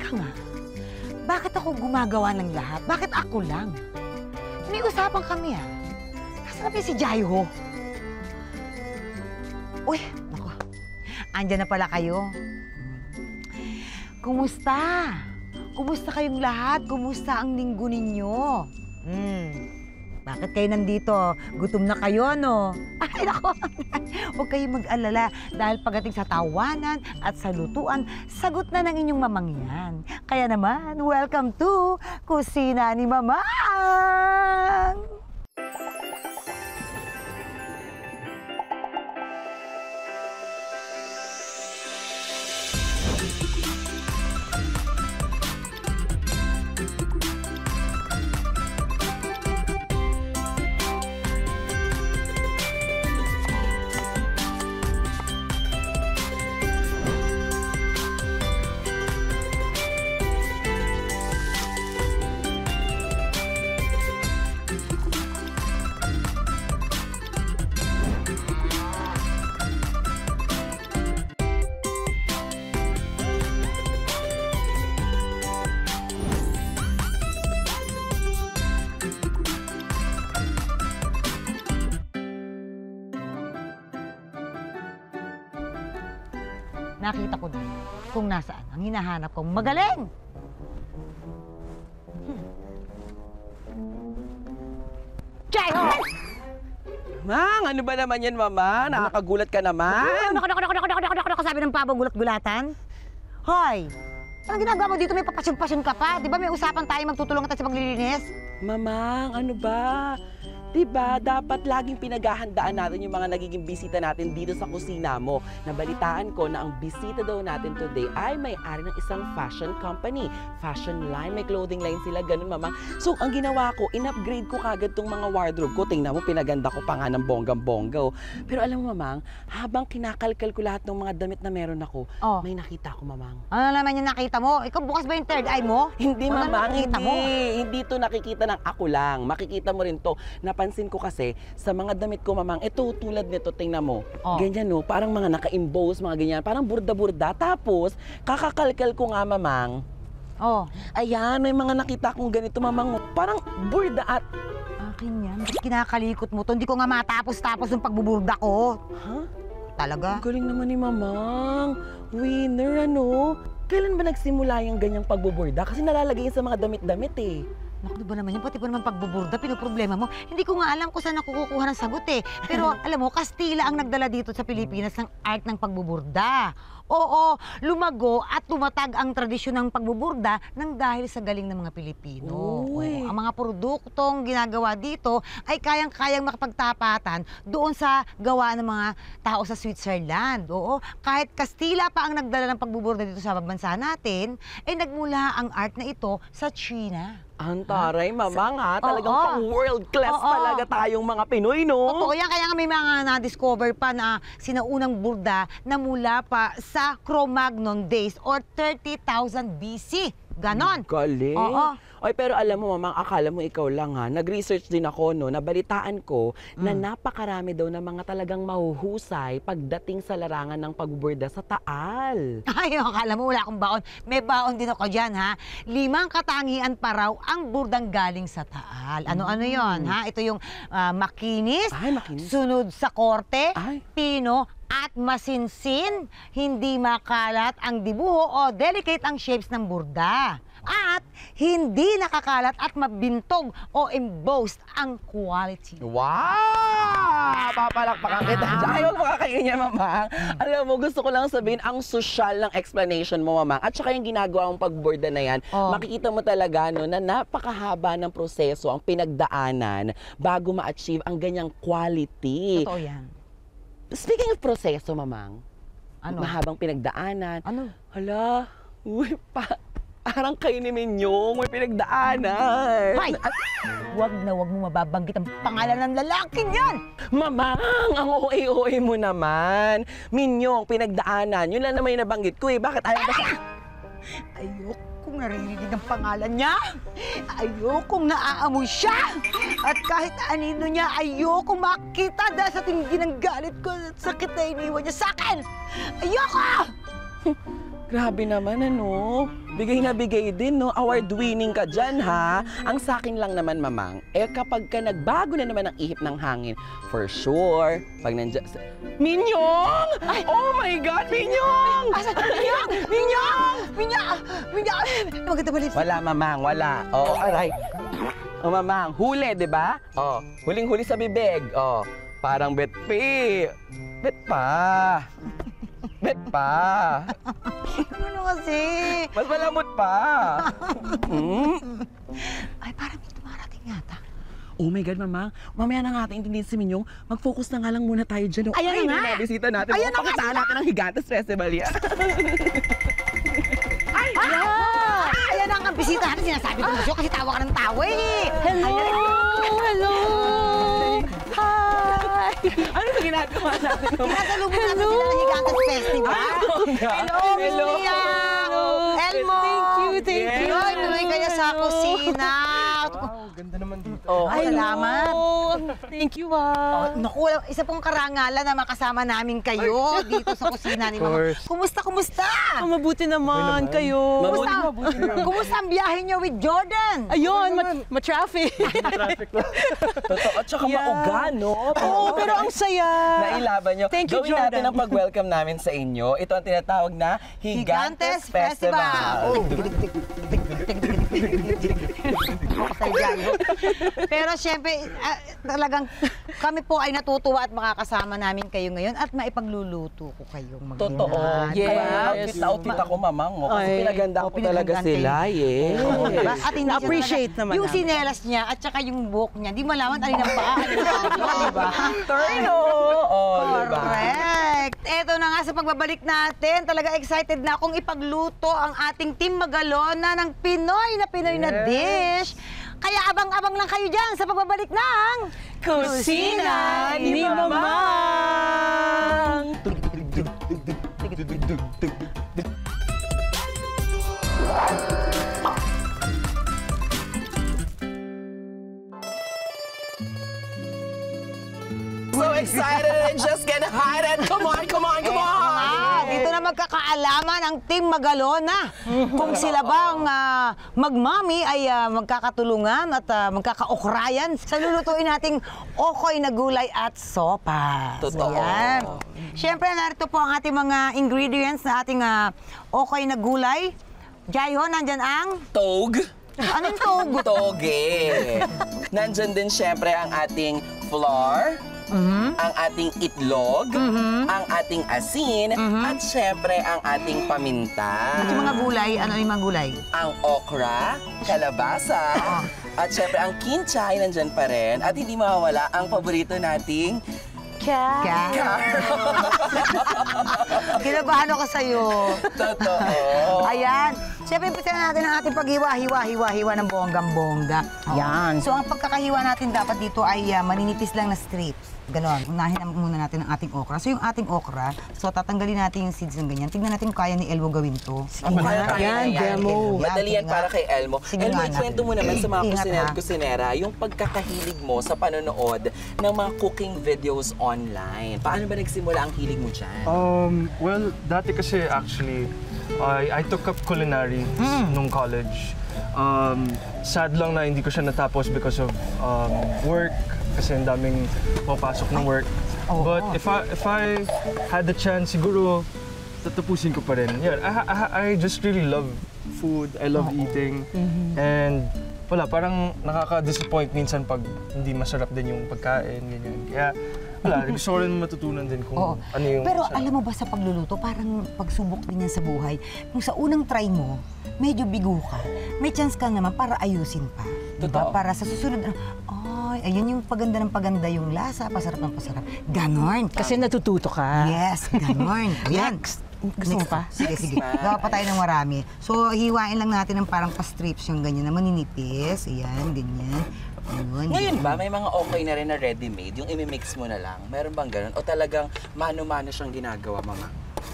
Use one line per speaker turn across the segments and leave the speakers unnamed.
Teka nga, bakit ako gumagawa ng lahat? Bakit ako lang? May usapan kami Nasaan na si Jaiho? Uy, naku. Andyan na pala kayo. Kumusta? Kumusta kayong lahat? Kumusta ang linggo ninyo? Bakit kayo nandito? Gutom na kayo, no? Ay, naku. Huwag kayong mag-alala dahil pagdating sa tawanan at sa lutuan, sagot na ng inyong mamangyan. Kaya naman, welcome to Kusina ni Mamang! Nakita ko na kung nasaan ang hinahanap kong magaling! Jaiho!
Mang, ano ba naman yan, Mama? Nakakagulat ka naman.
Naku, sabi ng pabo, gulat-gulatan. Hoy! Anong ginagawa mo dito? May papasyon-pasyon ka pa? Di ba may usapan tayo magtutulungan tayo sa paglilinis?
Mamang, ano ba? Diba, dapat laging pinaghahandaan natin yung mga nagiging bisita natin dito sa kusina mo. Nabalitaan ko na ang bisita daw natin today ay may-ari ng isang fashion company. Fashion line, may clothing line sila, ganun, Mamang. So, ang ginawa ko, in-upgrade ko kagad tong mga wardrobe ko. Tingnan mo, pinaganda ko pa nga ng bonggang-bongga. Pero alam mo, Mamang, habang kinakalkal ko lahat ng mga damit na meron ako, may nakita ko, Mamang.
Ano naman yung nakita mo? Ikaw, bukas ba yung third eye mo?
Hindi, Mamang,
mo?
Hindi to nakikita ng ako lang. Makikita mo rin to. Napansin ko kasi sa mga damit ko, Mamang, ito tulad nito, tingnan mo. Ganyan, no? Parang mga naka-emboss, mga ganyan. Parang burda-burda. Tapos, kakakalkal ko nga, Mamang. Ayan, may mga nakita kong ganito, Mamang. Parang burda at...
Akin yan. Ba't kinakalikot mo to? Hindi ko nga matapos-tapos yung pagbuburda ko. Talaga?
Galing naman ni Mamang. Winner, ano? Kailan ba nagsimula yung ganyang pagbuburda? Kasi nalalagay yun sa mga damit-damit, eh.
Naku, ba naman yun? Pati pa naman pagbuburda, pinoproblema mo. Hindi ko nga alam kung saan ako kukuha ng sagot Pero alam mo, Kastila ang nagdala dito sa Pilipinas ng art ng pagbuburda. Oo, lumago at tumatag ang tradisyon ng pagbuburda nang dahil sa galing ng mga Pilipino. Ang mga produktong ginagawa dito ay kayang-kayang makapagtapatan doon sa gawa ng mga tao sa Switzerland. Oo, kahit Kastila pa ang nagdala ng pagbuburda dito sa bansa natin, ay nagmula ang art na ito sa China.
Ang taray, Mamang, ha? Talagang pang world class talaga tayong mga Pinoy, no?
Totoo yan, kaya nga may mga na-discover pa na sinaunang burda na mula pa sa Cro-Magnon days or 30,000 BC. Ganon.
Galing. Oy, pero alam mo, Mamang, akala mo ikaw lang, ha? Nag-research din ako, no? Nabalitaan ko na napakarami daw na mga talagang mahuhusay pagdating sa larangan ng pagburda sa Taal.
Ay, akala mo wala akong baon. May baon din ako dyan, ha? 5 katangian pa raw ang burdang galing sa Taal. Ano-ano yon, ha? Ito yung makinis, sunod sa korte, pino, at masinsin, hindi makalat ang dibuho o delicate ang shapes ng burda. At hindi nakakalat at mabintog o embossed ang quality.
Wow! Papalakpakan kita. Ayaw mo kakainin, Mamang. Alam mo, gusto ko lang sabihin ang social ng explanation mo, Mamang. At saka yung ginagawa mong pagborda na yan, makikita mo talaga, no, na napakahaba ng proseso ang pinagdaanan bago ma-achieve ang ganyang quality.
Totoo yan.
Speaking of proseso, Mamang, mahabang pinagdaanan. Hala, parang kayo ni Minyong, may pinagdaanan.
Hoy! Huwag mo mababanggit ang pangalan ng lalaking yan!
Mamang, ang OA-OA mo naman. Minyong, pinagdaanan. Yun lang naman yung nabanggit ko, eh. Bakit ayaw ba siya?
Ayokong naririnig ang pangalan niya. Ayokong naaamoy siya. At kahit anino niya, ayokong makita dahil sa tingin ng galit ko at sakit na iniwan niya sa akin. Ayoko!
Grabe naman, ano? Bigay na bigay din, no? Award-winning ka dyan, ha? Ang sa akin lang naman, mamang, kapag ka nagbago na naman ang ihip ng hangin, for sure, pag nandiyan... Minyong! Ay! Oh my God, Minyong!
Asa? Minyong! Minyong! Minyong! Minyong! Maganda ba lipstick?
Wala, mamang, wala. Oh, aray. Oh, mamang, huli, di ba? Oh, huling-huli sa bibig. Oh, parang betpi. Bet pa. Bet pa.
Ano kasi?
Mas malambot pa.
Ay, parang may tumarating yata.
Oh my God, mamang. Mamaya na nga ating intindihin si Minyong. Mag-focus na nga lang muna tayo dyan.
Ayan na nga.
Bisita natin.
Ayan na nga
Pakitaan natin ang Higantes Festival yan.
Ay! Yeah! Ayan ang bisita natin. Sinasabi ko sa'yo kasi tawa ka ng tawa eh.
Hello! Hello! Hi!
Ano ba ginagawa natin?
Nasa lubog natin sila ng Higantes Festival. Hello, Mia! Elmo!
Thank you.
Ay, tuloy kayo sa kusina.
Wow, ganda naman dito.
Oh,
Ay, salamat.
Thank you, ah.
Naku, isa pong karangalan na makasama namin kayo dito sa kusina ni Mama.
course.
Kumusta?
Mabuti naman kayo.
Kumusta ang biyahe niyo with Jordan?
Ayun, ma-traffic.
Traffic lang.
Totoo. At saka
Yeah.
mauga, no?
Oo, pero ang saya.
Nailaban nyo.
Thank you,
Gawin natin
Jordan.
ang pag-welcome namin sa inyo. Ito ang tinatawag na Higantes Festival.
Oh. Pero syempre, talagang kami po ay natutuwa at makakasama namin kayo ngayon at maipagluluto ko kayong mag
Totoo.
Yes.
Kaya outfit ako, mamang. Kasi
Ay.
pinaganda ko talaga
pinagandante.
sila, eh.
Oo, diba? At hindi siya
Na-appreciate
talaga-
naman
yung
namin.
sinelas niya at saka yung buhok niya, di malaman alin ang paa, alin ang ano, diba?
Turno! Oh, diba?
Correct! Eto na nga sa pagbabalik natin, talaga excited na akong ipagluto ang ating Team Magalona ng Pinoy na dish. Kaya abang-abang lang kayo dyan sa pagbabalik ng
Kusina ni Mamang!
So excited and just gonna hide it. Come on, come on, come on!
Dito na magkakaalaman ang Team Magalona. Kung sila bang magmami ay magkakatulungan at magkakaokrayan sa lulutuin nating okoy na gulay at sopas.
Totoo.
Ayan. Siyempre, narito po ang ating mga ingredients na ating okoy na gulay. Jaiho, nandyan ang...
Tog.
Anong tog?
Toge. Nandyan din syempre ang ating flour, ang ating itlog, ang ating asin, at syempre ang ating paminta.
At yung mga gulay, ano yung mga gulay?
Ang okra, kalabasa, at syempre ang kinchay nandyan pa rin. At hindi mawawala ang paborito nating
Kinabahan ako sa'yo.
totoo.
Ayan. Siyempre, impisa na natin ang ating paghiwa-hiwa ng bonggang-bongga. Yan. So, ang pagkakahiwa natin dapat dito ay maninipis lang na strips. Ganon. Unahin muna natin ang ating okra. So, yung ating okra, so tatanggalin natin yung seeds ng ganyan. Tignan natin kung kaya ni Elmo gawin to.
Kaya
Yan,
yan.
demo.
Madali yan para kay Elmo.
Sige
Elmo,
nga
ikwento mo naman sa mga
Ingat, ha?
kusinera yung pagkakahilig mo sa panonood ng mga cooking videos online. Paano ba nagsimula ang hilig mo dyan?
Well, dati kasi actually, I took up culinary nung college. Sad lang na hindi ko siya natapos because of work, kasi ang daming papasok ng work. But if I had the chance, siguro tatapusin ko pa rin. Yeah, I just really love food. I love eating. And wala, parang nakaka-disappoint minsan pag hindi masarap din yung pagkain, ganyan. Kaya wala, gusto ko rin matutunan din kung
Oo.
ano yung
Pero
masarap.
alam mo ba sa pagluluto, parang pagsubok din yan sa buhay. Kung sa unang try mo, medyo bigo ka, may chance ka naman para ayusin pa. Diba?
Totoo.
Para sa susunod, ay, ayun yung paganda ng paganda yung lasa, pasarap ng pasarap. Ganon.
Kasi natututo ka.
Yes, ganon. Ayan.
Gusto mo pa?
Sige, sige. Gawa pa tayo ng marami. So, hiwain lang natin ng parang pa-strips yung ganyan na maninipis. Ayan, ganyan. Ayun.
Ngayon ba, may mga okay na rin na ready-made, yung imimix mo na lang? Meron bang ganun? O talagang mano-mano siyang ginagawa, mama?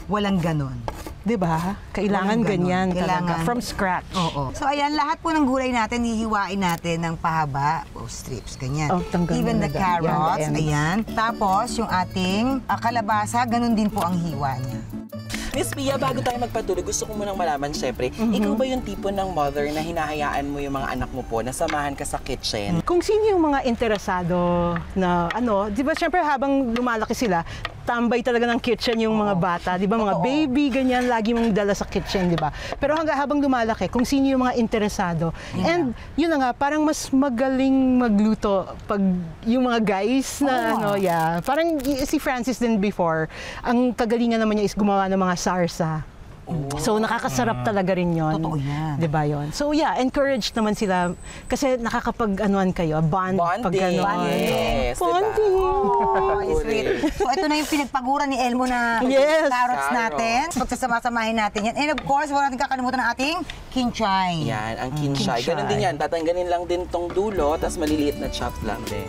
Walang ganon.
Di ba? Kailangan
Walang ganon.
ganyan
Kailangan.
talaga. From scratch.
Oo. So, ayan, lahat po ng gulay natin, hihiwain natin ng pahaba o strips, ganyan.
Oh, tanggal
Even
mo
the
na dyan.
carrots,
Yan,
ayan. Tapos, yung ating kalabasa, ganun din po ang hiwa niya.
Miss Pia, bago tayo magpatuloy, gusto ko munang malaman, syempre, ikaw ba yung tipo ng mother na hinahayaan mo yung mga anak mo po na samahan ka sa kitchen?
Kung sino yung mga interesado na di ba syempre habang lumalaki sila, tambay talaga ng kitchen yung mga bata, di ba? Mga baby, ganyan, lagi mong dala sa kitchen, di ba? Pero habang lumalaki, kung sino yung mga interesado. And yun na nga, parang mas magaling magluto pag yung mga guys na parang si Francis din before, ang kagalingan naman niya is gumawa ng mga sarsa. So nakakasarap talaga rin yon.
Totoo yan.
'Di ba 'yon? So encouraged naman sila kasi nakakapag-anuan kayo, bond pag
Bonding.
gano'n.
Yes,
Bonding.
Oh, sweet. So ito na yung pinagpaguran ni Elmo na
Yes.
carrots natin. Pagsasama-samahin natin yan. And of course, wala natin kakalimutan ng ating kinchay.
Yan, ang kinchay.
Kinchay.
Ganun din yan. Tatanggalin lang din tong dulo, tapos maliliit na chopped lang din.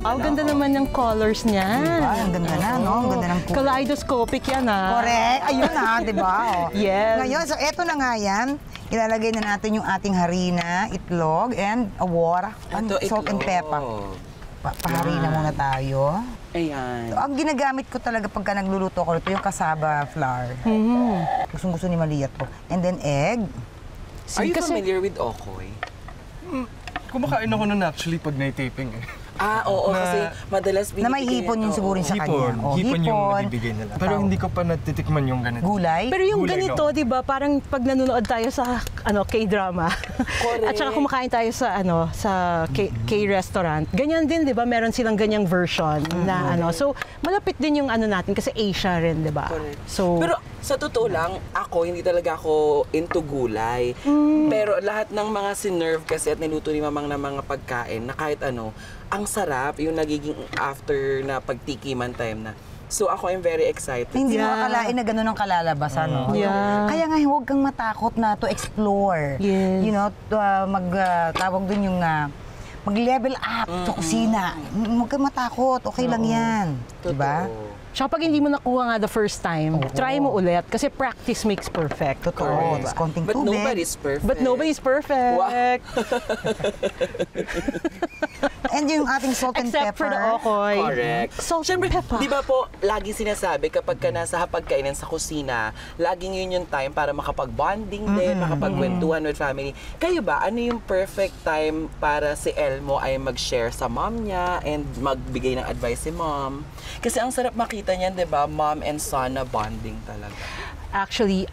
Ang ganda naman ng colors niya.
Diba? Ang ganda na, no? Ang ganda ng kulay.
Kaleidoscopic yan,
Correct. Ayun na, di ba? Oh.
Yes.
Ngayon, so eto na nga yan. Ilalagay na natin yung ating harina, itlog, and awar,
Ito,
salt and
itlog.
pepper. Paharina muna tayo.
Ayan.
So, ang ginagamit ko talaga pagka nagluluto ko ito, yung cassava flour. Gustong-gusto ni Malia to. And then egg.
Are you
Kasi-
familiar with okoy?
Kumakain ako nun actually pag night-taping eh.
Oo,
Na-
kasi madalas
Na may hipon yun siguro sa
Hipon.
kanya. Oh,
Hipon yung
hipon.
nabibigay nila. Pero hindi ko pa natitikman yung ganito.
Gulay.
Pero yung
Gulay,
ganito,
no?
'di ba, parang pag nanonood tayo sa K-drama.
Correct.
At saka kumakain tayo sa K-restaurant. Ganyan din, 'di ba? Meron silang ganyang version na So, malapit din yung natin kasi Asia rin, 'di ba?
Correct.
So,
Pero sa totoo lang, hindi talaga ako into gulay. Pero lahat ng mga sinerve kasi at niluto ni Mamang na mga pagkain na kahit ang sarap yung nagiging after na pagtikiman time na. So ako I'm very excited.
Hindi mo
Yeah.
akalain na gano'n ang kalalabasan, no?
Yeah.
Kaya nga, huwag kang matakot na to explore.
Yes.
You know, tawag dun yung mag-level up sa kusina. Huwag kang matakot. Okay lang yan. Diba?
tsaka pag hindi mo nakuha nga the first time, try mo ulit kasi practice makes perfect.
Totoo.
Correct.
Tapos konting
But
tubig.
nobody's perfect.
But nobody's perfect.
Wow.
And yung ating salt and
Except for
pepper.
the okoy.
Correct.
Salt
Siyempre,
and pepper.
di ba po, lagi sinasabi kapag ka nasa hapagkainan sa kusina, laging yun yung time para makapag-bonding din, makapagkwentuhan with family. Kayo ba, ano yung perfect time para si Elmo ay mag-share sa mom niya and magbigay ng advice si mom? Kasi ang sarap makita niyan, di ba, mom and son na bonding talaga.
Actually,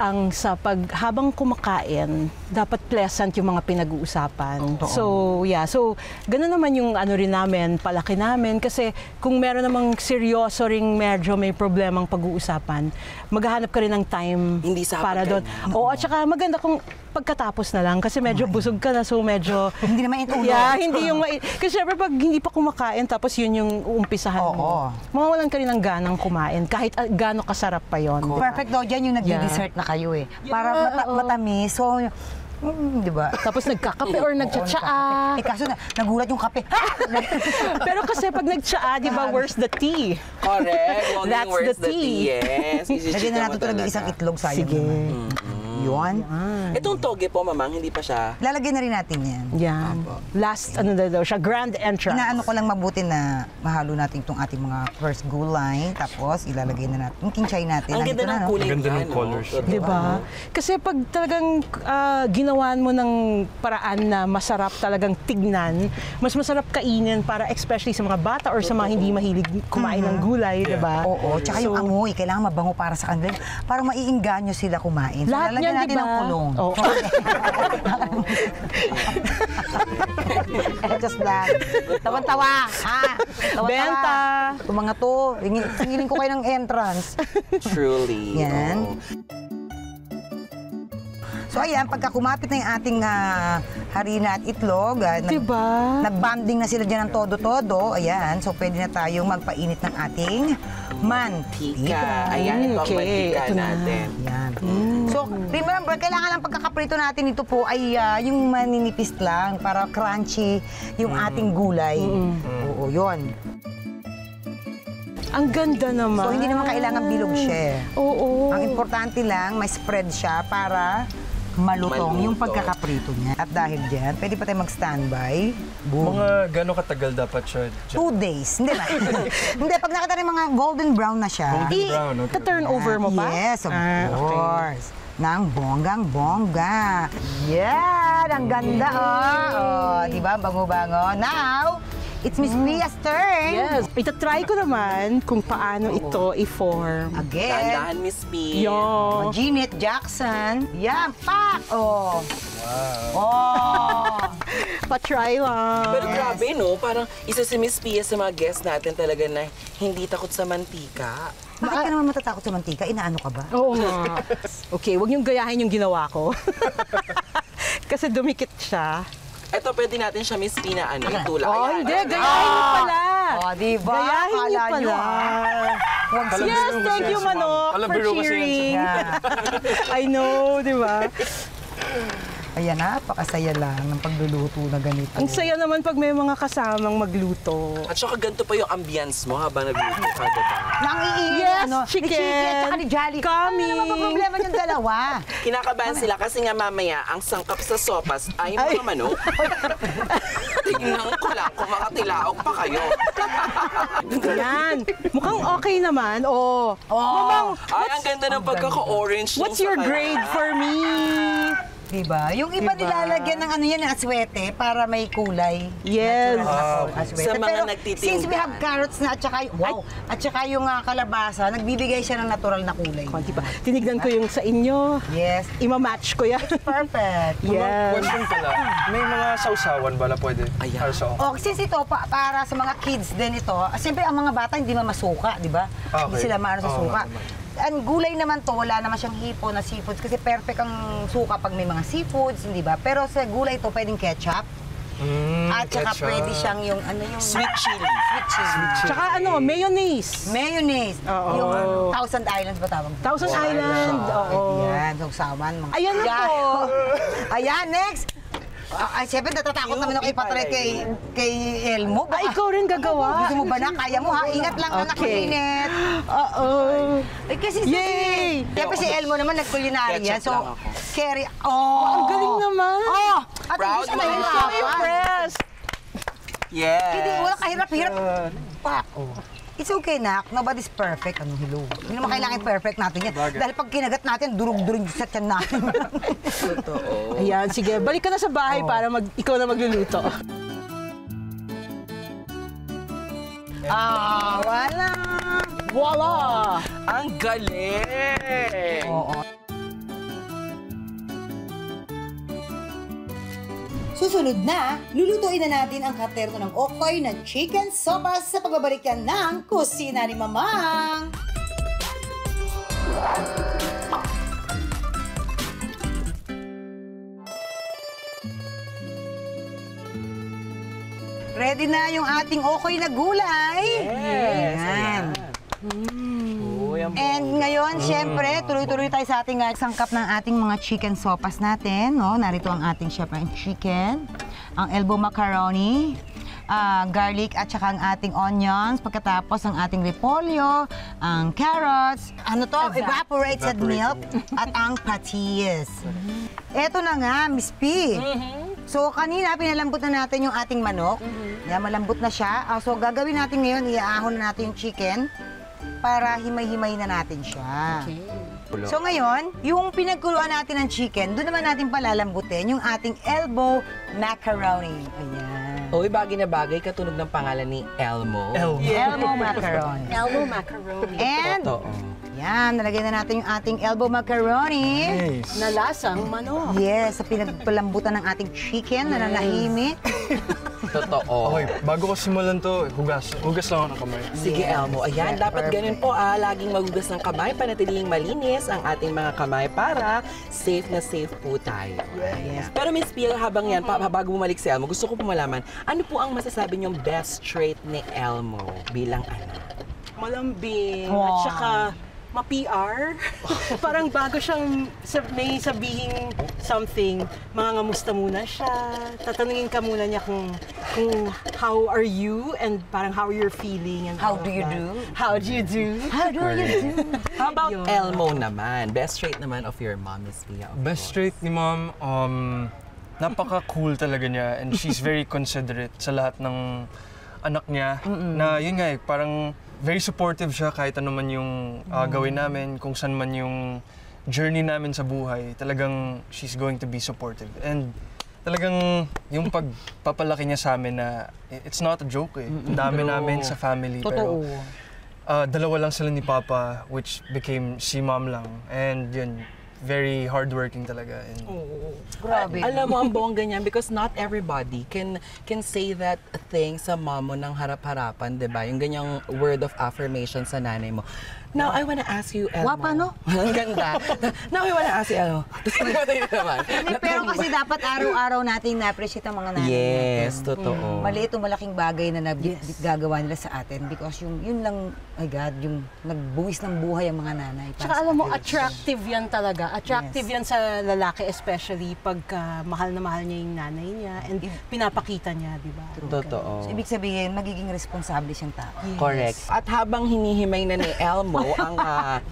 habang kumakain, dapat pleasant yung mga pinag-uusapan. So, yeah. So, ganun naman yung rin namin, palaki namin. Kasi kung meron namang seryoso ring medyo may problemang pag-uusapan, maghahanap ka rin ng time
Hindi sa
para doon.
hapagkainan.
Oo, at saka maganda kung pagkatapos na lang kasi medyo busog ka na, so medyo...
Hindi naman itulog.
Yeah, hindi yung... Kasi syempre pag hindi pa kumakain, tapos yun yung uumpisahan mo. Mawawalan ka rin ng ganang kumain, kahit gaano kasarap pa yon.
Perfect daw dyan yung nag-dessert na kayo eh. Para matamis. So, di ba?
Tapos nagkakape or nagtsatsaa.
Eh kaso nagulat yung kape.
Pero kasi pag nagtsaa, di ba, where's the tea?
Correct. Well,
That's
where's
the tea.
Yes.
Lagyan na natin talaga isang itlog sayang
Sige.
naman. Yun.
Itong toge po, mamang, hindi pa siya.
Lalagyan na rin natin yan.
Yan. Last, daw siya, grand entrance.
Inaano ko lang mabuti na mahalo natin itong ating mga first gulay. Tapos ilalagay na natin yung kinchay natin.
Ang
Nandito
ganda
na,
ng
no?
kulay
Ang ganda
niya,
ng
no?
colors.
Di ba? Kasi pag talagang ginawaan mo ng paraan na masarap talagang tignan, mas masarap kainin para especially sa mga bata or sa mga hindi mahilig kumain ng gulay, di ba?
Oo, tsaka yung amoy, kailangan mabango para sa kanila. Para maiinganyo sila kumain. So,
Lahat
lalagyan
yan,
natin
di ba?
ng kulong.
Oo.
Just lang. Tawan-tawa. Tawan-tawa.
Benta.
Itong mga to, hingiling ko kayo ng entrance.
Truly.
Yan.
oo.
So ayan, pagka kumapit na yung ating harina at itlog,
Diba?
nag-bonding na sila dyan ng todo-todo, ayan, so pwede na tayong magpainit ng ating mantika.
Ayan, ito ang
Okay,
mantika
ito na.
natin.
Ayan. So, remember, kailangan lang pagkakaprito natin ito po ay yung maninipis lang para crunchy yung ating gulay. Oo, yun.
Ang ganda naman.
So, hindi naman kailangan bilog siya.
Oo.
Ang importante lang, may spread siya para malutong yung
Maluto.
pagkakaprito niya. At dahil dyan, pwede pa tayo mag-standby. Boom.
Mga gano'ng katagal dapat siya?
2 days. Hindi ba? Hindi, pag nakita rin mga golden brown na siya.
Golden brown, okay.
Turnover mo pa?
Yes, of
Okay.
course. Nang bonggang-bongga. Yan, ang ganda, di ba? Bango-bango. Now, it's Miss Pia's turn.
Yes. Itatry ko naman kung paano ito i-form.
Again.
Dahan-dahan, Miss P.
Yo.
Jeanette Jackson. Yan, pak! Oh.
Wow.
Oh.
Pa-try lang.
Pero grabe, no? Parang isa si Miss Pia sa mga guests natin talaga na hindi takot sa mantika.
Bakit ka naman matatakot sa mantika? Inaano ka ba?
Oo nga. Okay, wag niyong gayahin yung ginawa ko. Kasi dumikit siya.
Ito, pwede natin siya, Miss P, na ano, itulak.
Oh,
Ayan.
hindi. Gayahin niyo pala.
Oh, di ba?
Gayahin niyo
Akala
pala.
nyo,
Alam
Yes,
biro kasi
thank
yan
you,
si Ma'am.
Manok,
Alam
for
biro kasi yan si
cheering.
Yeah.
I know, di ba?
Ayan, napakasaya lang ng pagluluto na ganito.
Ang saya naman pag may mga kasamang magluto.
At saka ganito pa yung ambience mo habang nagluto ka, diba?
Nang iingay,
Yes,
ano,
chicken.
ni Chiki at saka ni Jolly.
Coming.
Ano naman problema yung dalawa?
Kinakabahan sila kasi nga mamaya ang sangkap sa sopas ay
Ay.
mga manok. Tingnan ko lang kung makatilaok pa kayo.
Yan. Mukhang okay naman. Oh. Mamang,
Ay, ang ganda ng pagkaka-orange.
what's
nung
your
sa
grade
kanya.
for me?
Diba? Yung iba
Diba?
nilalagyan ng ano yan, aswete para may kulay.
Yes.
Aswete.
Sa mga
Pero
nagtitinda.
since we have carrots na at saka, at saka yung kalabasa, nagbibigay siya ng natural na kulay.
Konti pa. Tinignan ko yung sa inyo.
Yes.
Ima-match ko yan.
Perfect.
Yes.
Question pala, may mga sausawan ba na pwede?
Ayan.
Para sa
Oh, since ito, para sa mga kids din ito, siyempre ang mga bata hindi mamasuka, di ba? Hindi
Okay.
sila maano sa
Oo,
suka.
naman.
Ang gulay naman to, wala naman siyang hipo na seafoods kasi perfect ang suka pag may mga seafoods, hindi ba? Pero sa gulay to, pwedeng ketchup. At saka
ketchup.
pwede siyang yung ano yung
Sweet chili.
sweet chili.
Tsaka ano, mayonnaise.
Mayonnaise.
Oo.
Yung Thousand Islands ba tawag?
Thousand Island. Oo.
Ayan, sausawan. Mga
Ayan na po.
Ayan, next. Ay, siyempre natatakot naman ako ipatry kay Elmo.
Ah, ikaw rin gagawa.
Gusto mo ba na? Kaya mo ha? Ingat lang anak ko,
Okay.
Inet.
Oo.
Eh, kasi
Yay!
Siyempre si Elmo naman nag-culinary yan.
Ketchup
So,
lang ako.
carry. Oh!
Ang galing naman.
Oh! At
Proud
hindi siya
mama.
nahihirapan.
Impressed.
Yes.
Hindi, wala kahirap-hirap. Pak! It's okay, nak. Nobody's perfect. Ano, hello. Hindi naman kailangan perfect natin yan.
Bagay.
Dahil pag kinagat natin, durug-durug sa tiyan natin.
Totoo.
Ayan, sige. Balik ka na sa bahay para ikaw na magluluto.
Wala.
Voila!
Ang galing!
Oo. Susunod na, lulutuin na natin ang katerno ng okoy na chicken sopas sa pagbabalik yan ng kusina ni Mamang. Ready na yung ating okoy na gulay.
Yes.
Ayan.
Oh, yan po.
And ngayon, syempre, tuloy-tuloy tayo sa ating sangkap ng ating mga chicken sopas natin. No? Narito ang ating syempre ang chicken, ang elbow macaroni, garlic at saka ang ating onions. Pagkatapos ang ating repolyo, ang carrots, ano to, evaporated milk at ang patis. Eto na nga, Miss P. So, kanina, pinalambot na natin yung ating manok. Yan, malambot na siya. So, gagawin natin ngayon, iaahon na natin yung chicken para himay-himay na natin siya. So, ngayon, yung pinagkuluan natin ng chicken, doon naman natin palalambutin yung ating elbow macaroni. Ayan.
Uy, bagay na bagay, katunog ng pangalan ni Elmo.
Elbow macaroni.
Elbow macaroni.
And,
Totoo.
yan, nalagay na natin yung ating elbow macaroni.
Nice.
Na lasang manok.
Yes, sa pinagpalambutan ng ating chicken na nanahimik.
Totoo.
Okay, bago ko simulan to, hugas lang ako ng kamay.
Sige, Elmo. Ayan, dapat ganun po laging magugas ng kamay, panatiling malinis ang ating mga kamay para safe na safe po tayo. Yes. Pero Miss Pia, habang yan, bago bumalik si Elmo, gusto ko po malaman, ano po ang masasabi niyong best trait ni Elmo bilang anak?
Malambing.
Wow.
At saka ma-PR. Parang bago siyang may sabihing something, mangangamusta muna siya. Tatanungin ka muna niya kung how are you and parang how you're feeling. And
How
all
do you
that.
do?
How do you do?
How do you do?
How about
Yun.
Elmo naman? Best trait naman of your mom, Miss Pia. of
Best
course.
trait ni Mom, napaka-cool talaga niya and she's very considerate sa lahat ng anak niya. Na yun nga parang very supportive siya kahit ano man yung gawin namin, kung saan man yung journey namin sa buhay. Talagang she's going to be supportive. And talagang yung pagpapalaki niya sa amin na it's not a joke eh. Ang dami namin sa family.
Totoo.
Pero dalawa lang sila ni Papa, which became si Mom lang. And yun, very hardworking talaga. And
Grabe.
Alam mo, ang bongga niyan because not everybody can say that thing sa mom mo ng harap-harapan, di ba? Yung ganyang word of affirmation sa nanay mo. Now, I wanna ask you, Elmo.
Wapa, no?
Ang ganda. Now, I wanna ask you, Elmo. naman.
Hindi, pero kasi dapat araw-araw nating na-appreciate ang mga nanay
Yes,
natin.
totoo.
Maliit o malaking bagay na gagawa nila sa atin because yun lang, my God, yung nagbuwis ng buhay ang mga nanay. para
Tsaka
sa
alam mo,
atin.
attractive yan talaga. Attractive yan sa lalaki especially pagka mahal na mahal niya yung nanay niya and pinapakita niya, di ba?
Totoo.
So, ibig sabihin, magiging responsable siyang tao.
Correct. At habang hinihimay na ni Elmo ang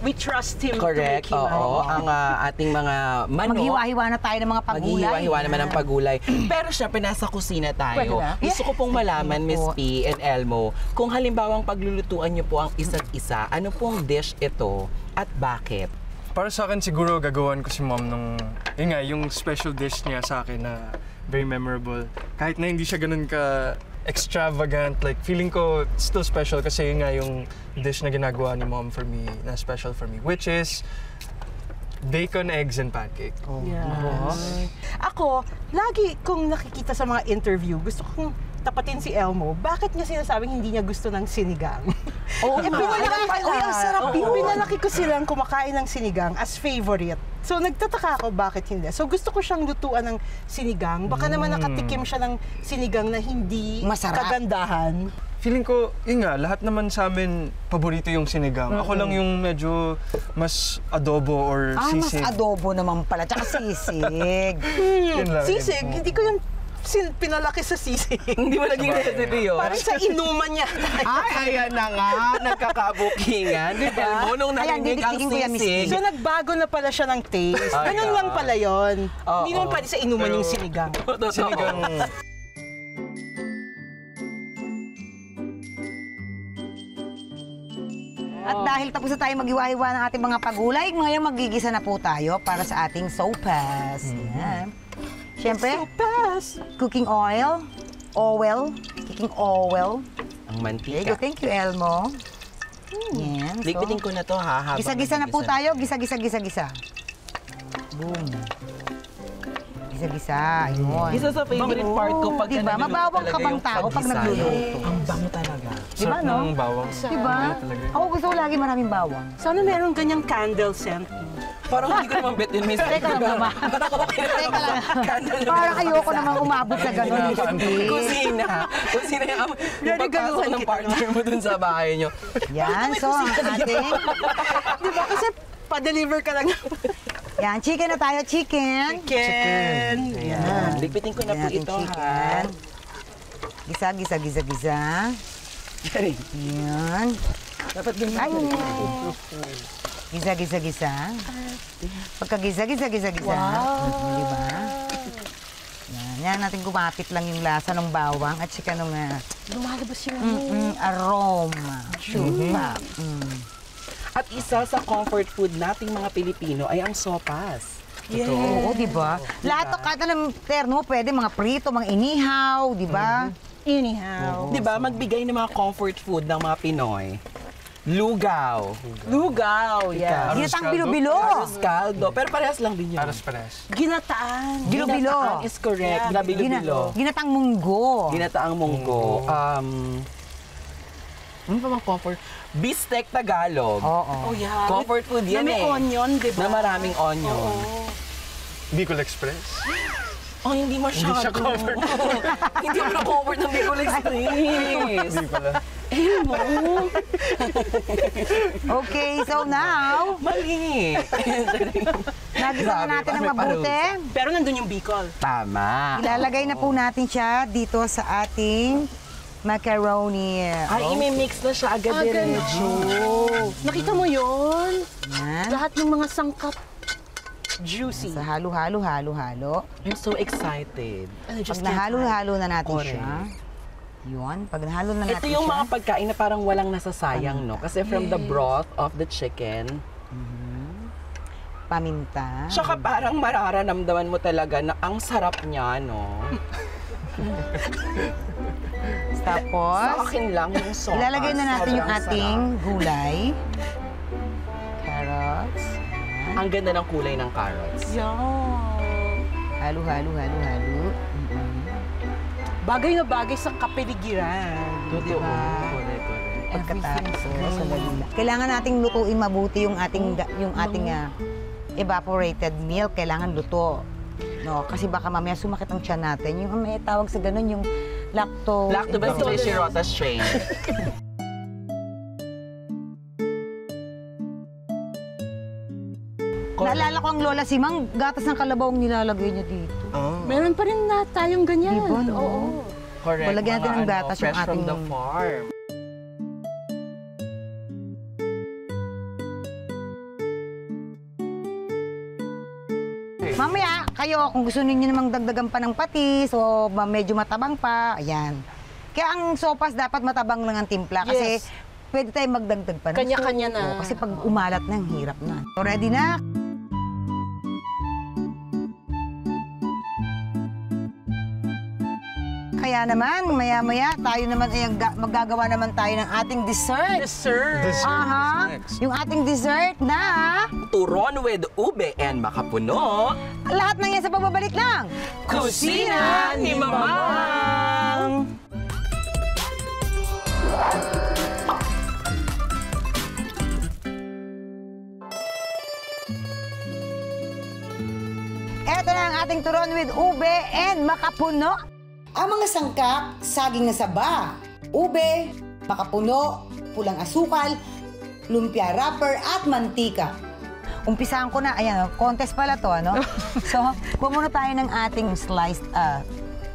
We trust him
correct,
to make him
oo, ang ating mga manok.
Maghiwa-hiwa na tayo ng mga pagulay.
Maghihiwa-hiwa naman ang pagulay. Pero syempre, nasa kusina
Pwede
tayo.
na?
Gusto ko pong malaman, Miss
po.
P and Elmo, kung halimbawang paglulutuan niyo po ang isa't isa, ano pong dish ito at bakit?
para sa akin siguro gagawan ko si Mom ng, yun nga, yung special dish niya sa akin na very memorable. Kahit na hindi siya ganun ka extravagant, like feeling ko still special kasi yun nga yung dish na ginagawa ni Mom for me, na special for me, which is bacon, eggs, and pancake.
Ako, lagi kong nakikita sa mga interview, gusto kong tapatin si Elmo, bakit niya sinasabing hindi niya gusto ng sinigang?
Oo,
Pinalaki ko silang kumakain ng sinigang as favorite. So nagtataka ako bakit hindi. So gusto ko siyang lutuan ng sinigang. Baka naman nakatikim siya ng sinigang na hindi
Masarap.
kagandahan.
Feeling ko, yun nga, lahat naman sa amin paborito yung sinigang. Ako lang yung medyo mas adobo or
Mas
sisig.
adobo naman pala, tsaka sisig.
Yun lang,
Sisig,
yun.
hindi ko yung pinalaki sa sisig.
Hindi mo naging recipe yun.
Parang sa inuman niya.
Ay, ayan na nga, nagkakabukingan. Di ba? Mo nung
Ayan,
narinig ang
didikdikin ko yan, Miss
sisig.
So nagbago na pala siya ng taste.
Ay,
Ganun lang pala yun.
Oo.
Hindi naman pwede sa inuman
Pero-
yung sinigang.
Sinigang,
At dahil tapos na tayo maghiwa-hiwa ng ating mga pagulay, ngayon magigisa na po tayo para sa ating sopas. Yan. Siyempre, cooking oil, cooking oil.
Ang
There you go.
mantika.
Thank you, Elmo. Yan.
Ligpitin ko na to ha. habang
Gisa-gisa na po
nagigisa.
tayo. Gisa-gisa. Boom. Gisa-gisa. Ayun.
Isa sa favorite part ko pag
Diba?
niluluto
Mabawang
talaga
ka pang
yung
tao pag
paggisa.
nagluluto.
Ang bango talaga.
Diba,
sarap
no?
ng bawang.
Diba?
talaga.
Ako gusto ko lagi maraming bawang.
Sana meron ganyang candle scent.
Parang hindi ko naman bet yun, Miss.
Teka lang naman. Teka lang. Parang ayoko naman umabot sa ganun. Hindi.
Kusina. Kusina yung pagpasok
ganuhan
ng
kita,
partner mo dun sa bahay nyo.
Yan. So, ang ating...
Di ba? Kasi pa-deliver ka lang.
Yan. Chicken na tayo. Chicken.
Chicken.
Yan.
Ligpitin ko na po
Ating
ito, ha.
chicken. Gisa.
Sorry.
Yan.
Dapat din
Ay. Gisa. Pagka-gisa. Wow. Diba? Yan natin gumapit lang yung lasa ng bawang at saka nung
Lumalabas yung
aroma. Supa.
At isa sa comfort food nating mga Pilipino ay ang sopas.
Oo, diba? Lahat kahit ng terno, pwede mga prito, mga inihaw, diba?
anyhow.
Di ba? Magbigay ng mga comfort food ng mga Pinoy. Lugaw.
Lugaw, yeah.
Arroz
Ginatang
caldo?
bilo-bilo.
Arroz caldo. Pero parehas lang din yun.
Pares-pares.
Ginataan.
Bilo-bilo.
Ginataan is correct. Bilo-bilo.
Ginatang munggo.
Ginataang munggo. Ano pa bang comfort? Bistek Tagalog.
Oo.
Oh, yeah.
Comfort food yan
na may
eh.
onion, di ba?
Na maraming onion.
Bicol Express.
Oh, hindi masyado.
Hindi siya comfort.
Hindi ako na-comfort ng Bicol Express.
Hindi pala.
Elmo!
Okay, so now,
Mali!
nagisa na natin ng mabuti.
Pero nandun yung bicol.
Tama.
Ilalagay na po natin siya dito sa ating macaroni.
Ay, imimix na siya agad diretso.
Nakita mo yun?
Yan.
Lahat ng mga sangkap juicy.
Sa halo-halo.
I'm so excited.
Pag nahalo-halo na natin
Correct.
siya, yun, pag nahalo na natin
Ito yung
siya,
mga pagkain na parang walang nasasayang, no? Kasi from the broth of the chicken,
paminta.
tsaka parang mararamdaman mo talaga na ang sarap niya, no? Sa
Tapos,
akin lang yung sauce.
ilalagay na natin yung
Sobrang
ating
sarap.
gulay. Carrots.
Ang ganda ng kulay ng carrots.
Halo.
Bagay na bagay sa kapeligiran.
Totoo.
Diba?
Correct.
Pagkatapos, kailangan nating lutuin mabuti yung ating evaporated milk. Kailangan luto. No, kasi baka mamaya sumakit ang tiyan natin. Yung may tawag sa ganun, yung
Lactobacillus shirota strain.
Naalala ko ang Lola Simang, gatas ng kalabaw ang nilalagay niya dito.
Meron pa rin na tayong ganyan.
Diba, no?
Oo.
Correct.
Lagyan natin ng
Mga
gatas yung
fresh from
ating-
the farm.
Mamaya, kayo, kung gusto ninyo namang dagdagan pa ng patis o medyo matabang pa, ayan. Kaya ang sopas dapat matabang lang ang timpla kasi
Yes.
pwede tayong magdagdag pa. ng
Kanya-kanya
soup.
na.
Oo, kasi pag umalat na, ang hirap na. So, ready na? Kaya naman, maya-maya, tayo naman ay maggagawa naman tayo ng ating dessert.
Dessert.
Aha, yung ating dessert na
Turon with ube and makapuno.
lahat ng yan sa pagbabalik lang.
Kusina ni Mamang!
Eto na ang ating turon with ube and makapuno. Ang mga sangkap, saging na saba, ube, makapuno, pulang asukal, lumpia wrapper at mantika. Umpisahan ko na, ayan, contest pala to, ano? So, kuha muna tayo ng ating sliced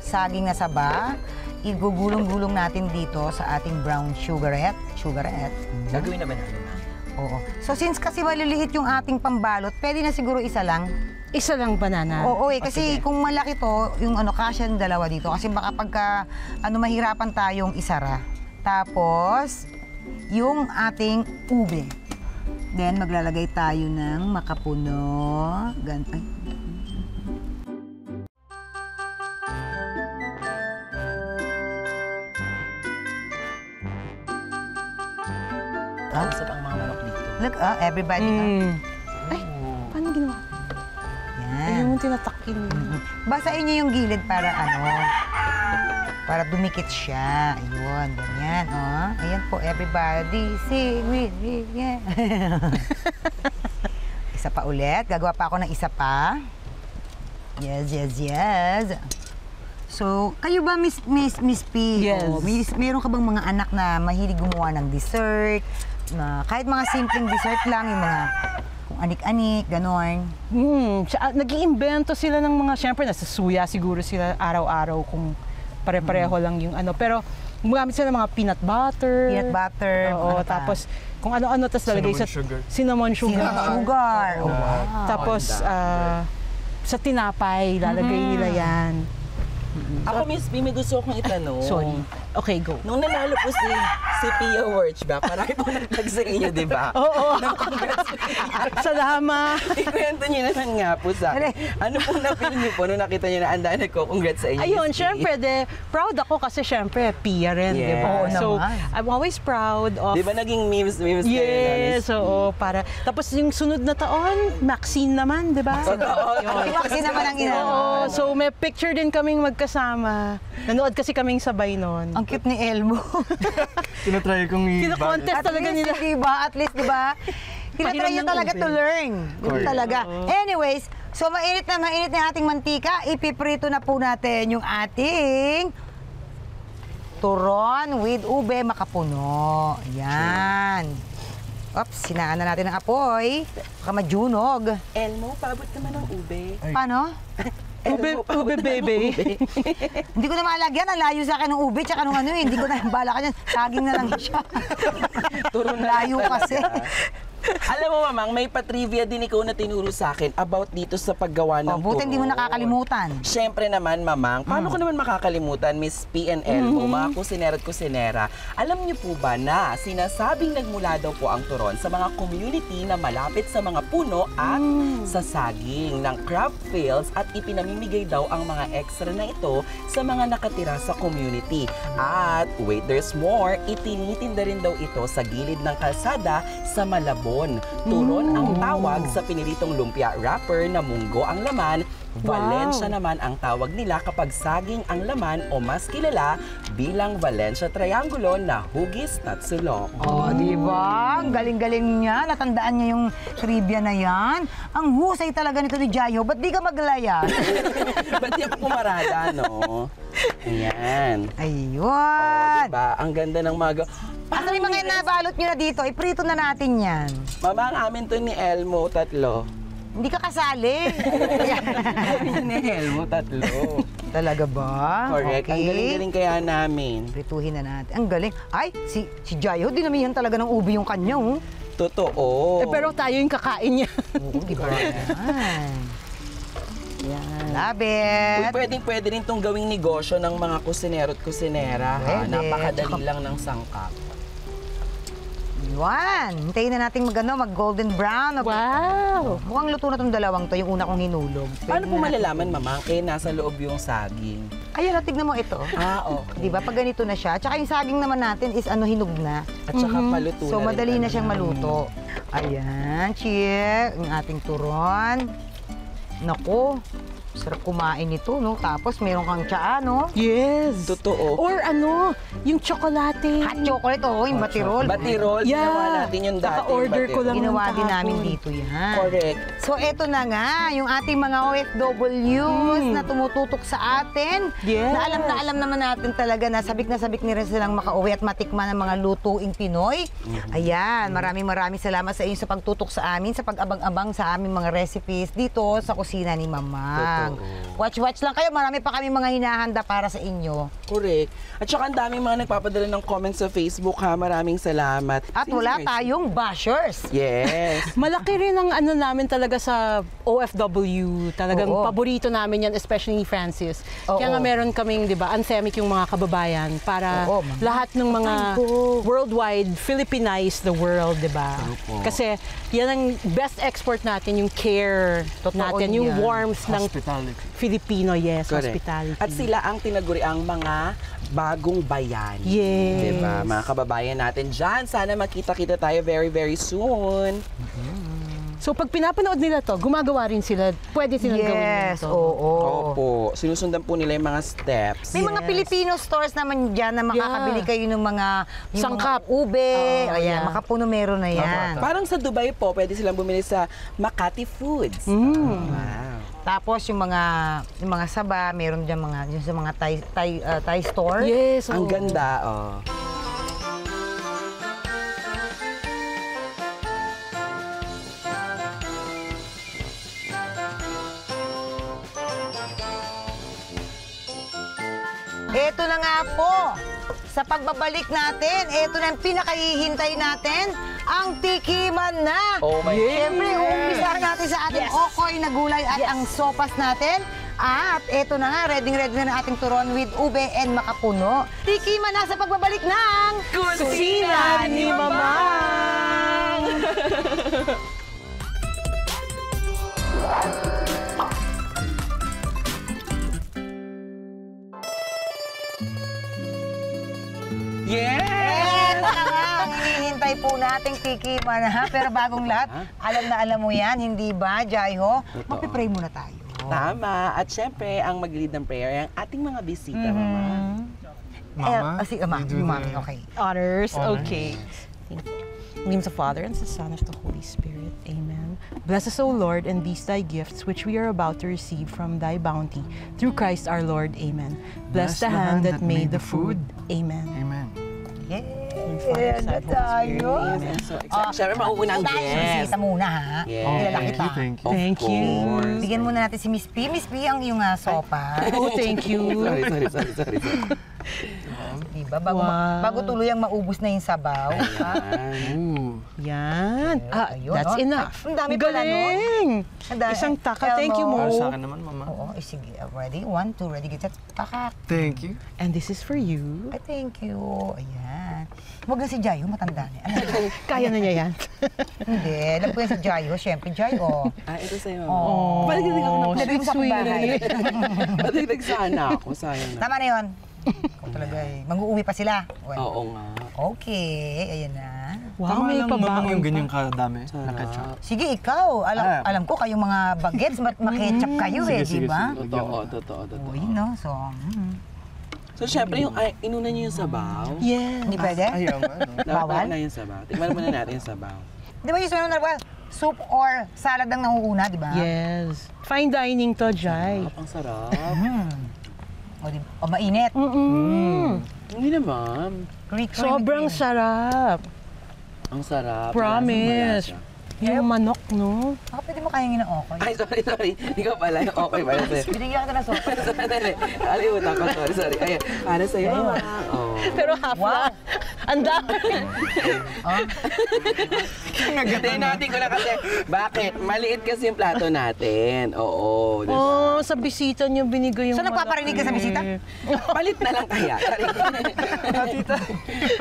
saging na saba. Igugulong-gulong natin dito sa ating brown sugarette.
Gagawin naman natin.
Oo. So, since kasi maliliit yung ating pambalot, pwede na siguro isa lang.
Isa lang banana.
Oo, kasi kung malaki to, yung kasya ng dalawa dito. Kasi baka pagka, mahirapan tayong isara. Tapos, yung ating ube. Then, maglalagay tayo ng makapuno. Ay.
Kausap ang mga manok dito.
Look, everybody.
Ay, paano ginawa?
Yan.
Yung tinatakin.
Basahin niyo yung gilid para para dumikit siya. Ayun, ganyan, oh. Ayan po, everybody, sing with me, yeah. Isa pa ulit. Gagawa pa ako ng isa pa. Yes. So, kayo ba, Miss P?
Yes.
O, meron ka bang mga anak na mahilig gumawa ng dessert? Na kahit mga simpleng dessert lang, yung mga kung anik-anik, ganon.
Nag-iimbento sila ng mga, syempre, nasa suya siguro sila araw-araw kung pare-pareho lang yung Pero gumagamit sila ng mga peanut butter.
Peanut butter.
Oo,
ano pa?
tapos kung ano-ano, tapos lalagay sa cinnamon sugar.
Sugar. Oh, wow.
Tapos sa tinapay, lalagay nila yan.
Ako, Miss B, may gusto akong itanong.
Sorry. Okay, go.
Nung nanalo po si Pia Wurtzbach, marami pong nagtag sa inyo, di ba?
Oo. Salamat.
Ikwento niyo naman nga po sa akin. Ano pong napili niyo po nung nakita niyo na andan nagko-congrats sa inyo?
Ayun,
Miss B?
syempre, proud ako kasi syempre, Pia rin, di ba?
Yes.
So,
Oo naman.
I'm always proud of...
Di ba naging memes kayo na,
Yes, oo, para... Tapos yung sunod na taon, Maxine naman, di ba?
Kasi naman ang ina.
Oo, so may picture din kaming magkasama. Nanood kasi kaming sabay noon.
Ang cute ni Elmo.
Tinatry kong
Kino-contest talaga nila.
At least, di ba? Tinatry
Pahiram
niyo
ng
talaga
ube.
to learn. Yun talaga. Anyways, so mainit na yung ating mantika. Ipiprito na po natin yung ating turon with ube makapuno. Yan. Oops, sinaan na natin ang apoy. Baka majunog.
Elmo, paabot naman ng ube.
Paano?
Ube, baby.
Hindi ko na malagyan. Ang layo sa akin ng ube tsaka nung ano eh. Hindi ko na bala ka niyan. Saging na lang siya.
Turon na
Layo
lang
kasi.
talaga. Alam mo, Mamang, may patrivia din ikaw na tinuro sa akin about dito sa paggawa ng
Buti hindi mo nakakalimutan.
Siyempre naman, Mamang, paano ko naman makakalimutan, Miss P and Elmo, mga kusinera at kusinera. Alam niyo po ba na sinasabing nagmula daw po ang turon sa mga community na malapit sa mga puno at sa saging ng crab fields at ipinamimigay daw ang mga extra na ito sa mga nakatira sa community. At wait, there's more, itinitinda rin daw ito sa gilid ng kalsada sa Malabon. Turon ang tawag sa piniritong lumpia wrapper na munggo ang laman. Valencia naman ang tawag nila kapag saging ang laman o mas kilala bilang Valencia Triangulo na hugis tatsulok.
Oh, di ba? Ang galing-galing niya. Natandaan niya yung trivia na yan. Ang husay talaga nito ni Jayo. Ba't di ka maglaya?
Ba't di ako pumarada, no? Ayan.
Ayun.
Diba? Ang ganda ng mga...
Ano yung mga nabalot niyo na dito? Iprito na natin yan.
Mama, ang amin to ni Elmo, tatlo.
Hindi ka kasali.
Ni Elmo, tatlo.
Talaga ba?
Correct. Ang galing-galing kaya namin.
Prituhin na natin. Ang galing. Ay, si Jayo, dinamihan talaga ng ubi yung kanya, oh.
Totoo.
Pero tayo yung kakain niya.
Oo, di ba? Yan. Love
Uy,
it.
pwede rin itong gawing negosyo ng mga kusinero at kusinera. Ha?
Pwede.
Napakadali lang ng sangkap.
Yan. Hintayin na natin mag-golden brown.
Wow!
Mukhang luto na itong dalawang to, yung una kong hinulog.
Paano
Pwede
po
na-
malalaman, Mamang? Nasa loob yung saging.
Ayan, tignan mo ito.
Okay.
Di ba? Pag ganito na siya. Tsaka yung saging naman natin is hinog na.
At saka paluto
So,
na rin
madali na
talaga.
siyang maluto. Ayan, cheer. Ang ating turon. Naku, sarap kumain nito, no? Tapos, meron kang tsaa, no?
Yes!
Totoo.
Or yung tsokolate.
Hot chocolate, oh, yung batirol.
Batirol,
Yeah.
ginawa natin yung dati.
Kaka-order ko lang.
Ginawa din
kahapon.
namin dito yan.
Correct.
So, eto na nga, yung ating mga OFWs na tumututok sa atin.
Yes.
Na alam naman natin talaga na sabik nila silang makauwi at matikman ng mga lutuing Pinoy. Ayan, maraming salamat sa inyo sa pagtutok sa amin, sa pag-abang-abang sa aming mga recipes dito sa kusina ni Mamang. Watch lang kayo, marami pa kami mga hinahanda para sa inyo.
Correct. At saka ang daming mga nagpapadala ng comments sa Facebook, ha. Maraming salamat.
At
Sino
wala
si Mercy?
tayong bashers.
Yes.
Malaki rin ang namin talaga sa OFW. Talagang
Oo.
paborito namin yan, especially ni Francis.
Oo.
Kaya nga meron kaming, di ba, anthemic yung mga kababayan para
Oo, ma'am.
lahat ng mga worldwide, Philippinize the world, di ba?
Opo.
Kasi yan ang best export natin, yung care
Totoo
natin, yung
yan.
warmth ng
Hospitality.
Filipino, yes,
Correct.
hospitality.
At sila ang tinaguriang mga bagong bayan.
Yes.
Diba? Mga kababayan natin dyan. Sana makita-kita tayo very, very soon.
So pag pinapanood nila to, gumagawa rin sila, pwede silang gawin
Yes,
to.
oo.
Opo. Sinusundan po nila yung mga steps.
May mga
Yes.
Filipino stores naman dyan na makakabili kayo ng mga yung
Sangkap.
mga ube.
Oo,
Ayan,
yeah.
makapuno meron na yan.
Parang sa Dubai po, pwede silang bumili sa Makati Foods. Wow.
Tapos yung mga saba, meron dyan yung sa mga Thai store.
Yes,
Ang
oo.
ganda, oh.
Ito na nga po, sa pagbabalik natin, ito na ang pinakahihintay natin, ang tikiman na.
Oh my
Siyempre, umpisahan natin sa ating okoy na gulay at ang sopas natin. At ito na nga, ready na ng ating turon with ube and makapuno. Tikiman na sa pagbabalik ng
Kusina ni
Mamang!
Yes!
Ito na nga, ang hinihintay po nating tikiman ha. Pero bagong lahat, alam mo yan, hindi ba, Jaiho? Magpipray muna tayo.
Tama. At syempre, ang mag-lead ng prayer ay ang ating mga bisita, Mama.
Mama, you do
Mami,
the-
okay.
Honors,
Honors.
okay. In the name of the Father, and the Son, and of the Holy Spirit. Amen. Bless us, O Lord, and these thy gifts, which we are about to receive from thy bounty, through Christ our Lord. Amen. Bless the hand that made the food. Amen.
Amen.
Yes, na tayo.
Amen. So excited. Siyempre, mauuna ang guest.
Bisita muna, ha?
Yes.
Kilala kita.
Thank you.
Thank you.
course.
Bigyan muna natin si Miss P. Miss P, ang iyong sopa.
Oh, thank you.
Sorry.
Diba? Bago,
Wow.
bago tuluyang maubos na yung sabaw. ha?
Ooh.
Yan.
Ayun,
That's
oh.
enough.
Ay, ang dami pala nun.
Galing.
Ang dami.
Isang taka. Thank you,
Para
Mo.
sa akin naman, Mama.
Oo, sige. Ready? 1, 2, ready, get set. Takak.
Thank you.
And this is for you.
Ay, thank you. Ayan. Huwag na si Jayo, matanda na. Ano?
Kaya na niya yan.
Hindi, alam ko yan si Jayo. Siyempre, Jayo.
Ito sa'yo.
Oh.
Padagdag ako ng
Lagay mo sa
sweet.
bahay.
Padagdag sana ako. Sayang na.
Tama na yun. Kung talaga mag-uuwi pa sila. Well,
Oo nga.
Okay, ayan na.
Wow,
Tama
may
lang, Mama,
pabaon
yung
pa.
ganyang kadami na
Sarap.
ketchup.
Sige, ikaw. Alam ko kayong mga bagets, maketchup kayo
Sige, sige,
di ba?
sige.
Totoo.
Uy, no? So,
So, syempre, yung inuna niyo yung sabaw.
Yes.
hindi pwede?
Ayaw nga, no?
Bawal?
Na yung sabaw. Tingnan muna natin yung sabaw.
Di ba yung sunod na soup or salad ang nauuna, di ba?
Yes. Fine dining to, Jai.
Ang sarap.
O mainit.
Hindi naman.
Sobrang sarap.
Ang sarap.
Promise.
Malasa.
Yung manok, no?
Baka pwede mo kayang okay.
Ay, sorry. Ikaw pala. Okay pala sa'yo.
Binigyan kita ng sopa.
Alimutan ko. Sorry. Ayan. Para sa'yo. Oh.
Pero half
Wow.
na. Ang dami.
Hintayin natin ko na kasi. Bakit? Maliit kasi yung plato natin. Oo. Diba?
Oh, sa bisita niyo binigay yung
So, nagpaparinig ka sa bisita?
Palit na lang kaya.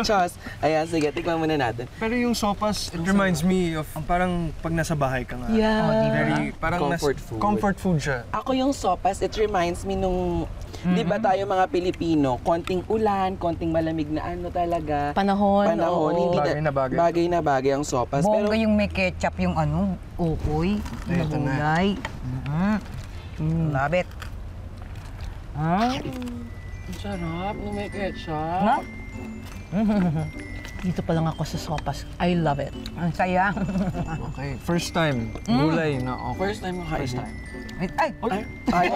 Chos. Ayan, sige. Tikman muna natin.
Pero yung sopas, it reminds me of parang pag nasa bahay ka nga.
Yeah.
Very, parang
Comfort food.
Comfort food siya.
Ako yung sopas, it reminds me nung, di ba tayo mga Pilipino, konting ulan, konting malamig na ano talaga.
Panahon, oo.
Hindi
Bagay na bagay.
Bagay na bagay ang sopas.
Bongga yung may ketchup, yung ukoy,
Ito na.
gulay. Love it.
Ang sarap nung may ketchup.
No?
Dito pa lang ako sa sopas. I love it.
Ang saya.
Okay. First time, gulay na okay.
First time mo kain.
Ay,
Ay,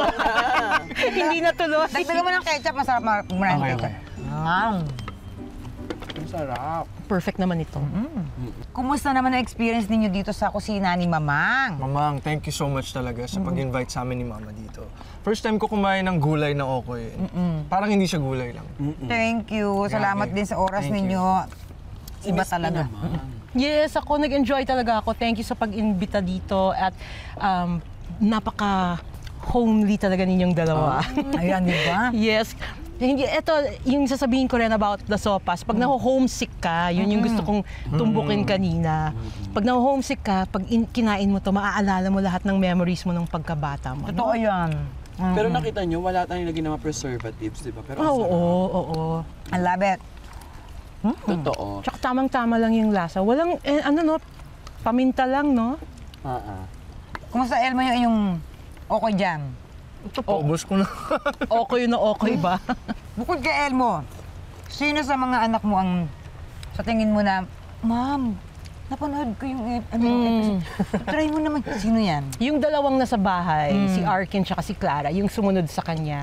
Hindi na tuloy.
dagdagan mo ng ketchup, masarap maraming
Okay,
ketchup.
ang sarap.
Perfect naman ito.
Kumusta naman ang experience ninyo dito sa kusina ni Mamang?
Mamang, thank you so much talaga sa pag-invite sa amin ni Mama dito. First time ko kumain ng gulay na okoy. Parang hindi siya gulay lang.
Thank you. Salamat din sa oras
Thank you.
ninyo. Iba talaga.
Yes, ako nag-enjoy talaga ako. Thank you sa pag-imbita dito at napaka-homely talaga ninyong dalawa.
Ayan, di ba?
Yes. Hindi, ito, yung sasabihin ko rin about the sopas, pag naho-homesick ka, yun yung gusto kong tumbukin kanina. Pag naho-homesick ka, pag kinain mo to, maaalala mo lahat ng memories mo ng pagkabata mo.
Totoo yan.
Pero nakita nyo, wala tayong lagi mga preservatives, di ba? Pero ang
Oo,
sarap.
oo.
I love it.
Totoo.
Tsaka tamang-tama lang yung lasa. Walang, paminta lang, no?
Kumusta, Elmo, yung okay jam?
Ito, paubos ko na.
Okay na okay ba?
Bukod kay Elmo, sino sa mga anak mo ang sa tingin mo na, Ma'am, napanood ko yung episode. Try mo naman. Sino yan?
Yung dalawang nasa bahay, si Arkin tsaka si Clara, yung sumunod sa kanya.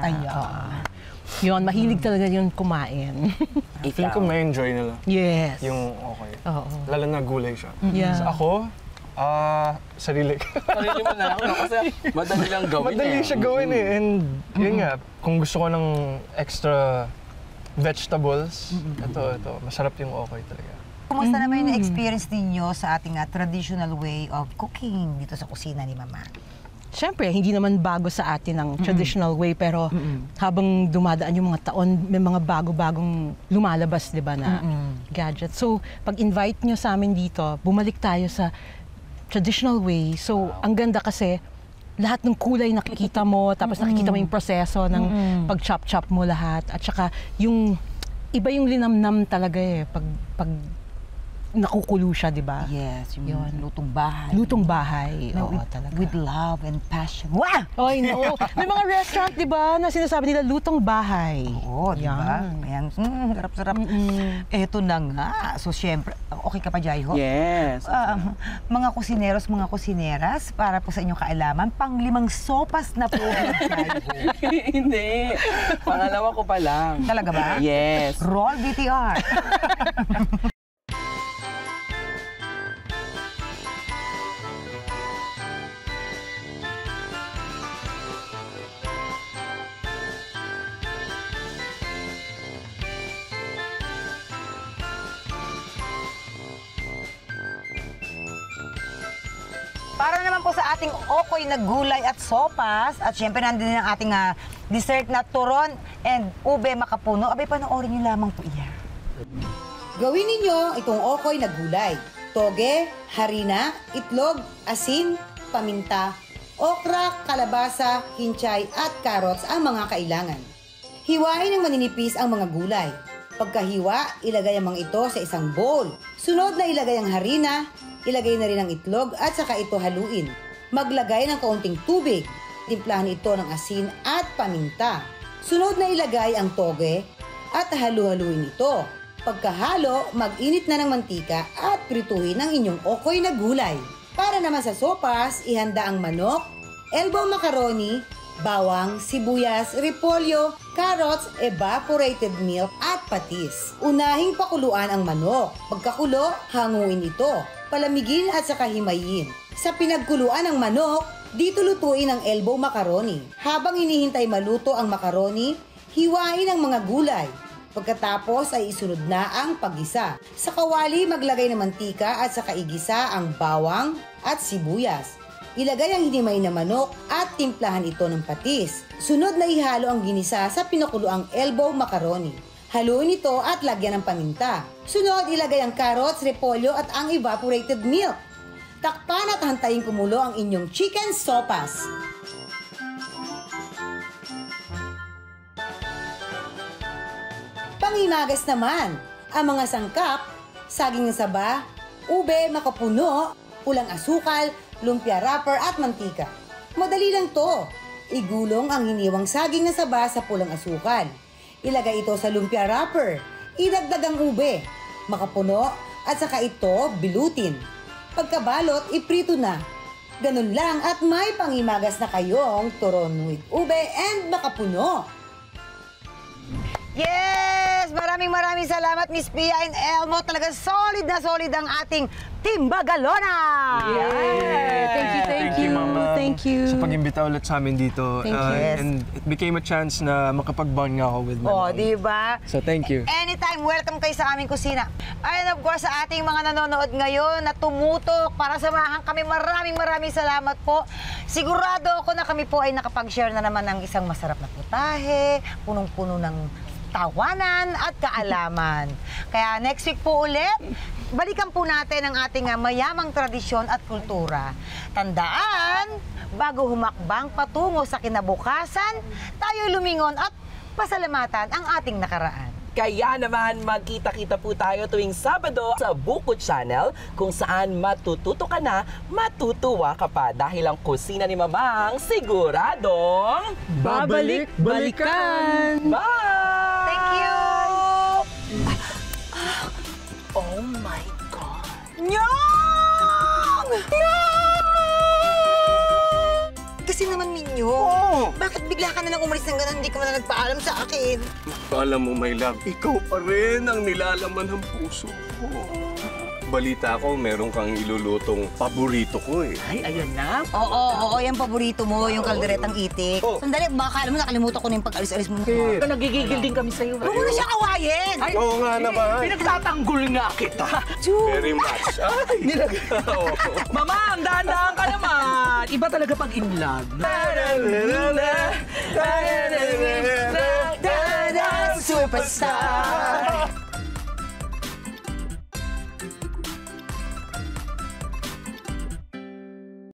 Yun, mahilig talaga yun kumain.
Feel ko may enjoy nila.
Yes.
Yung okay.
Oo.
Lalo na gulay siya.
Yeah.
So ako, sarili.
Sarili mo na lang, no? Kasi madali lang gawin
Madali siya gawin eh. And yun nga, kung gusto ko ng extra vegetables, ito, masarap yung okay talaga.
Kumusta naman yung experience ninyo sa ating traditional way of cooking dito sa kusina ni Mama?
Siyempre, hindi naman bago sa atin ang traditional way, pero habang dumadaan yung mga taon, may mga bago-bagong lumalabas, di ba, na gadget. So, pag-invite nyo sa amin dito, bumalik tayo sa traditional way. So, ang ganda kasi, lahat ng kulay nakikita mo, tapos nakikita mo yung proseso ng pag-chop-chop mo lahat. At saka, yung iba yung linamnam talaga eh, pag nakukulo siya, di ba?
Yes, yung
Yun.
lutong bahay.
Lutong bahay.
Na
Oo,
with,
talaga.
with love and passion. Wow!
Ay, no. May mga restaurant, di ba, na sinasabi nila lutong bahay.
Oo, di ba? Ayan, sarap-sarap. Eto na nga. So, syempre, okay ka pa, Jaiho?
Yes.
Mga kusineros, mga kusineras, para po sa inyong kaalaman, pang-5 sopas na po. Jaiho.
Hindi. Pangalawa ko pa lang.
Talaga ba?
Yes.
Roll VTR. Para naman po sa ating okoy na gulay at sopas, at syempre nandun din ang ating dessert na turon and ube makapuno. Abay, panoorin niyo lamang po iyan.
Gawin ninyo itong okoy na gulay. Toge, harina, itlog, asin, paminta, okra, kalabasa, hinchay at carrots ang mga kailangan. Hiwain ng maninipis ang mga gulay. Pagkahiwa, ilagay ang mga ito sa isang bowl. Sunod na ilagay ang harina, ilagay na rin ang itlog at saka ito haluin. Maglagay ng kaunting tubig. Timplahan ito ng asin at paminta. Sunod na ilagay ang toge at halu-haluin ito. Pagkahalo, mag-init na ng mantika at prituhin ang inyong okoy na gulay. Para naman sa sopas, ihanda ang manok, elbow macaroni, bawang, sibuyas, repolyo, carrots, evaporated milk at patis. Unahing pakuluan ang manok. Pagkakulo, hanguin ito. Palamigin at saka himayin. Sa pinagkuluan ng manok, dito lutuin ang elbow macaroni. Habang hinihintay maluto ang macaroni, hiwain ang mga gulay. Pagkatapos ay isunod na ang paggisa. Sa kawali, maglagay ng mantika at saka igisa ang bawang at sibuyas. Ilagay ang hinimay na manok at timplahan ito ng patis. Sunod na ihalo ang ginisa sa pinakuluang elbow macaroni. Haluin ito at lagyan ng paminta. Sunod, ilagay ang carrots, repolyo at ang evaporated milk. Takpan at hantayin kumulo ang inyong chicken sopas. Pangimagas naman, ang mga sangkap, saging ng saba, ube, makapuno, pulang asukal, lumpia wrapper at mantika. Madali lang to. Igulong ang hiniwang saging na saba sa pulang asukal. Ilagay ito sa lumpia wrapper. Idagdag ang ube, makapuno at saka ito bilutin. Pagkabalot, iprito na. Ganun lang at may pangimagas na kayong turon with ube and makapuno.
Yes! Maraming salamat, Miss Pia and Elmo. Talaga solid na solid ang ating Team Bagalona!
Thank you.
Mama.
Thank you.
Sa pag-imbita ulit sa amin dito.
Thank you.
And it became a chance na makapag-bond nga ako with my
Oh,
mom.
di ba?
So thank you.
Anytime, welcome kayo sa aming kusina. And of course, sa ating mga nanonood ngayon na tumutok para samahan kami, maraming salamat po. Sigurado ako na kami po ay nakapag-share na naman ng isang masarap na putahe, punong-puno ng tawanan at kaalaman. Kaya next week po ulit, balikan po natin ang ating mayamang tradisyon at kultura. Tandaan, bago humakbang patungo sa kinabukasan, tayo lumingon at pasalamatan ang ating nakaraan.
Kaya naman magkita-kita po tayo tuwing Sabado sa Buko Channel kung saan matututo ka na, matutuwa ka pa dahil ang kusina ni Mamang siguradong
Babalik-balikan!
Bye!
Thank you!
Oh my God!
Nyong! Kasi naman, Minyo, bakit bigla ka na lang umalis ng ganun, hindi ka man na nagpaalam sa akin?
Alam mo, my love, ikaw pa rin ang nilalaman ng puso ko. Balita ko, meron kang ilulutong paborito ko eh.
Ay, ayan na.
Oo, yung paborito mo, yung kalderetang itik.
Oh.
Sandali, baka alam mo, nakalimutan ko na yung pag-alis-alis mo.
Nagigigil din kami sa'yo.
Huwag mo na siya kawayin!
Oo nga naman.
Pinagtatanggol nga kita.
Very much. Ay! Oo.
Mamang, dahan-dahan ka naman. Iba talaga pag in love.
Superstar!